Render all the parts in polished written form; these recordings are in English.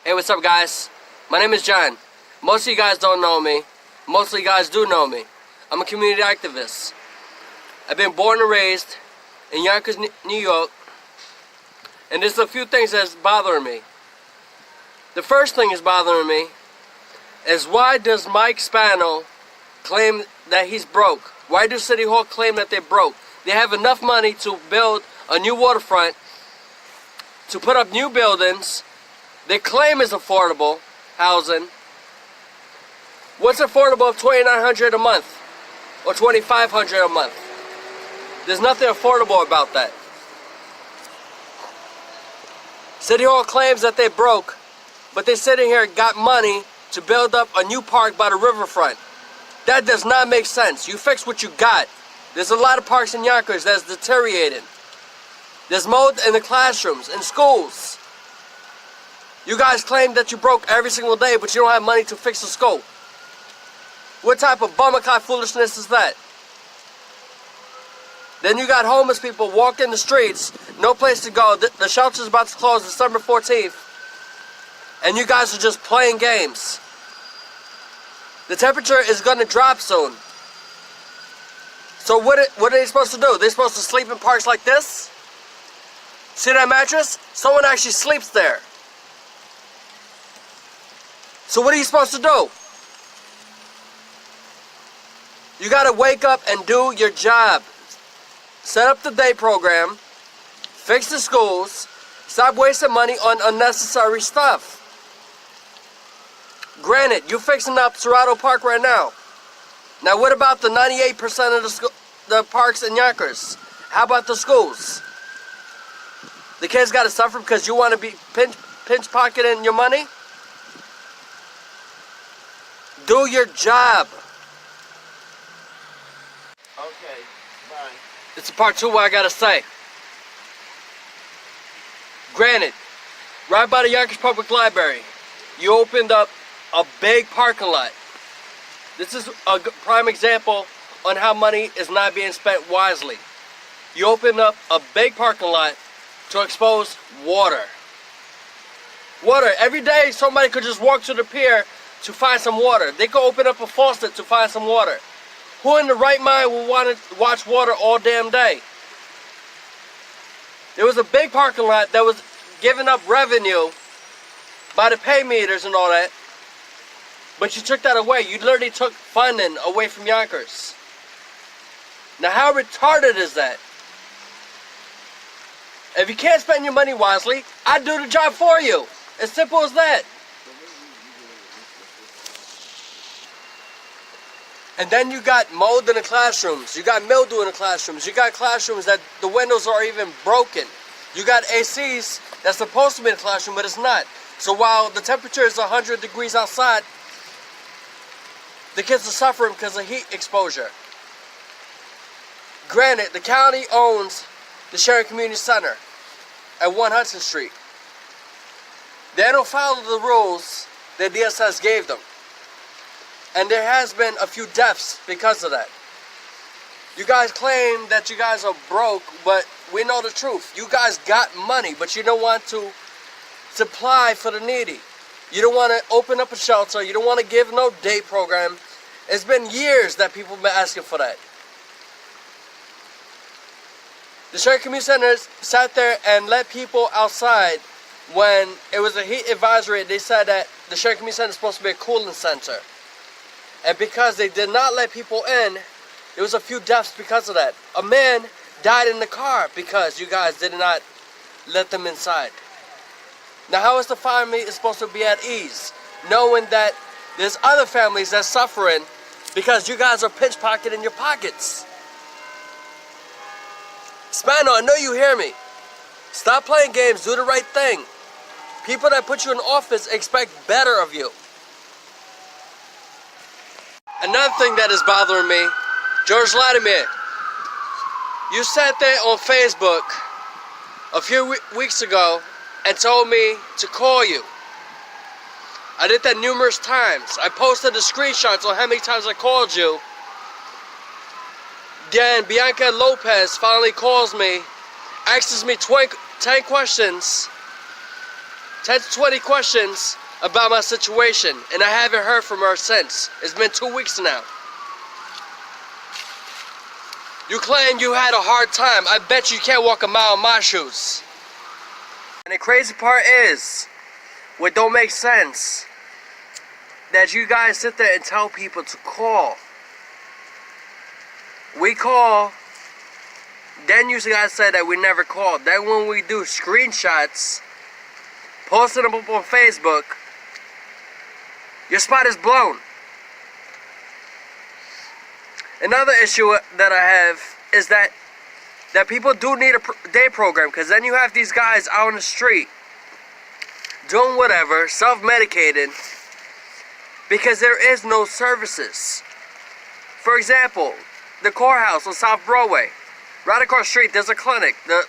Hey, what's up, guys? My name is John. Most of you guys don't know me. Most of you guys do know me. I'm a community activist. I've been born and raised in Yonkers, New York, and there's a few things that's bothering me. The first thing that's bothering me is, why does Mike Spano claim that he's broke? Why do City Hall claim that they're broke? They have enough money to build a new waterfront, to put up new buildings. They claim it's affordable housing. What's affordable of $2,900 a month or $2,500 a month? There's nothing affordable about that. City Hall claims that they're broke, but they're sitting here and got money to build up a new park by the riverfront. That does not make sense. You fix what you got. There's a lot of parks in Yonkers that's deteriorating. There's mold in the classrooms, in schools. You guys claim that you broke every single day, but you don't have money to fix the school. What type of bummer-clock foolishness is that? Then you got homeless people walking the streets, no place to go. The shelter's about to close December 14th. And you guys are just playing games. The temperature is going to drop soon. So what are they supposed to do? They're supposed to sleep in parks like this? See that mattress? Someone actually sleeps there. So what are you supposed to do? You got to wake up and do your job. Set up the day program. Fix the schools. Stop wasting money on unnecessary stuff. Granted, you're fixing up Serrato Park right now. Now what about the 98% of the parks in Yonkers? How about the schools? The kids got to suffer because you want to be pinch pocketing your money? Do your job. Okay, bye. It's a part two what I gotta say. Granted, right by the Yonkers Public Library, you opened up a big parking lot. This is a prime example on how money is not being spent wisely. You opened up a big parking lot to expose water. Water. Every day somebody could just walk to the pier to find some water. They could open up a faucet to find some water. Who in the right mind will want to watch water all damn day? There was a big parking lot that was giving up revenue by the pay meters and all that. But you took that away. You literally took funding away from Yonkers. Now how retarded is that? If you can't spend your money wisely, I do the job for you. As simple as that. And then you got mold in the classrooms. You got mildew in the classrooms. You got classrooms that the windows are even broken. You got ACs that's supposed to be in the classroom, but it's not. So while the temperature is 100 degrees outside, the kids are suffering because of heat exposure. Granted, the county owns the Sharon Community Center at 1 Hudson Street. They don't follow the rules that DSS gave them. And there has been a few deaths because of that. You guys claim that you guys are broke, but we know the truth. You guys got money, but you don't want to supply for the needy. You don't want to open up a shelter. You don't want to give no day program. It's been years that people have been asking for that. The Sharon Community Center sat there and let people outside when it was a heat advisory. They said that the Sharon Community Center is supposed to be a cooling center. And because they did not let people in, there was a few deaths because of that. A man died in the car because you guys did not let them inside. Now how is the family supposed to be at ease, knowing that there's other families that's suffering because you guys are pinch pocketing your pockets? Spano, I know you hear me. Stop playing games, do the right thing. People that put you in office expect better of you. Another thing that is bothering me, George Latimer, you sat there on Facebook a few weeks ago and told me to call you. I did that numerous times. I posted the screenshots on how many times I called you. Then Bianca Lopez finally calls me, asks me 10 questions 10 to 20 questions about my situation, and I haven't heard from her since. It's been 2 weeks now. You claim you had a hard time. I bet you can't walk a mile in my shoes. And the crazy part is, what don't make sense, that you guys sit there and tell people to call. We call, then you guys say that we never called. Then when we do screenshots, posting them up on Facebook, your spot is blown. Another issue that I have is that people do need a day program, because then you have these guys out on the street doing whatever, self-medicating, because there is no services. For example, the courthouse on South Broadway, right across the street, there's a clinic. The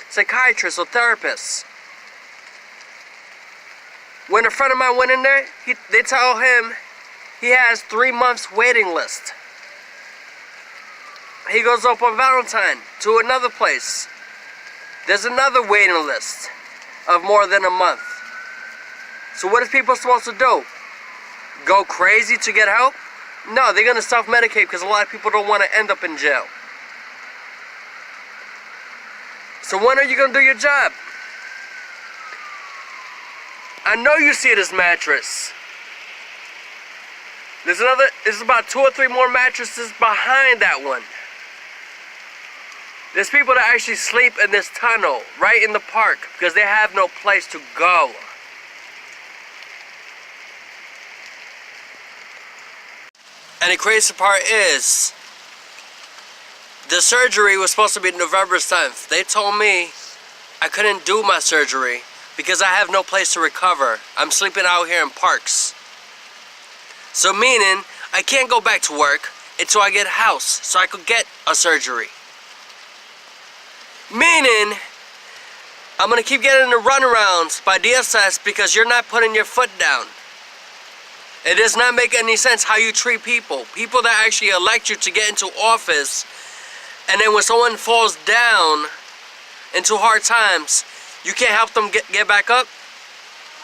psychiatrist or therapist. When a friend of mine went in there, they tell him he has 3 months waiting list. He goes up on Valentine to another place. There's another waiting list of more than a month. So what is people supposed to do? Go crazy to get help? No, they're gonna self-medicate because a lot of people don't want to end up in jail. So when are you gonna do your job? I know you see this mattress. There's about 2 or 3 more mattresses behind that one. There's people that actually sleep in this tunnel right in the park because they have no place to go. And the crazy part is, the surgery was supposed to be November 7th. They told me I couldn't do my surgery because I have no place to recover. I'm sleeping out here in parks. So meaning, I can't go back to work until I get a house so I could get a surgery. Meaning, I'm gonna keep getting the runarounds by DSS because you're not putting your foot down. It does not make any sense how you treat people. People that actually elect you to get into office, and then when someone falls down into hard times, you can't help them get back up?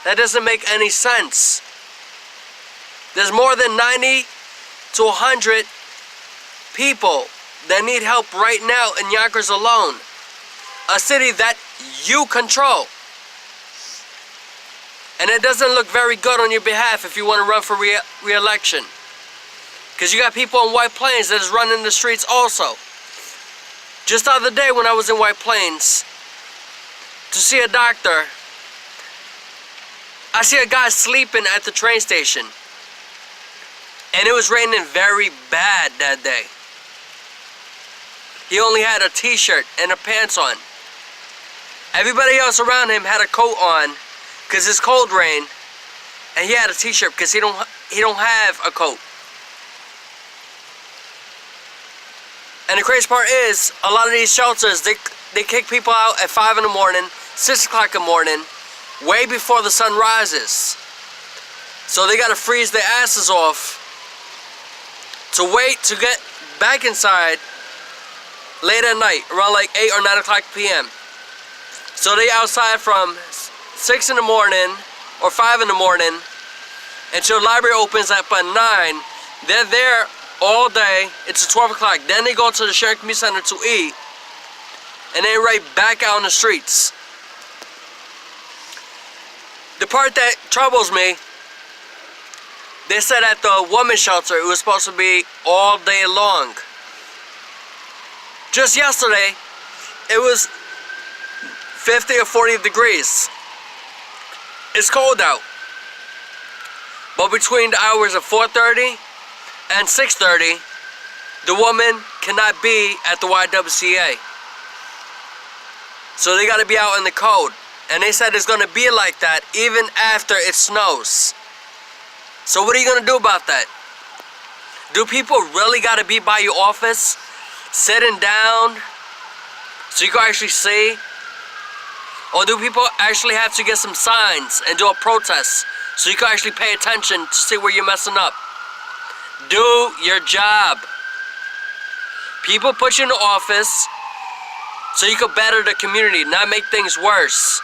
That doesn't make any sense. There's more than 90 to 100 people that need help right now in Yonkers alone. A city that you control. And it doesn't look very good on your behalf if you want to run for re-election. Because you got people in White Plains that is running the streets also. Just the other day when I was in White Plains to see a doctor, I see a guy sleeping at the train station. And it was raining very bad that day. He only had a t-shirt and a pants on. Everybody else around him had a coat on because it's cold rain, and he had a t-shirt because he don't have a coat. And the crazy part is, a lot of these shelters, they kick people out at 5 in the morning, 6 o'clock in the morning, way before the sun rises. So they gotta freeze their asses off to wait to get back inside late at night, around like 8 or 9 o'clock p.m. So they outside from 6 in the morning or 5 in the morning until the library opens up at 9. They're there all day. It's 12 o'clock. Then they go to the Sharon Community Center to eat, and then right back out on the streets. The part that troubles me, they said at the women's shelter it was supposed to be all day long. Just yesterday, it was 50 or 40 degrees. It's cold out. But between the hours of 4:30 and 6:30, the woman cannot be at the YWCA. So they gotta be out in the cold. And they said it's gonna be like that even after it snows. So what are you gonna do about that? Do people really gotta be by your office, sitting down, so you can actually see? Or do people actually have to get some signs and do a protest so you can actually pay attention to see where you're messing up? Do your job. People put you in the office so you can better the community, not make things worse.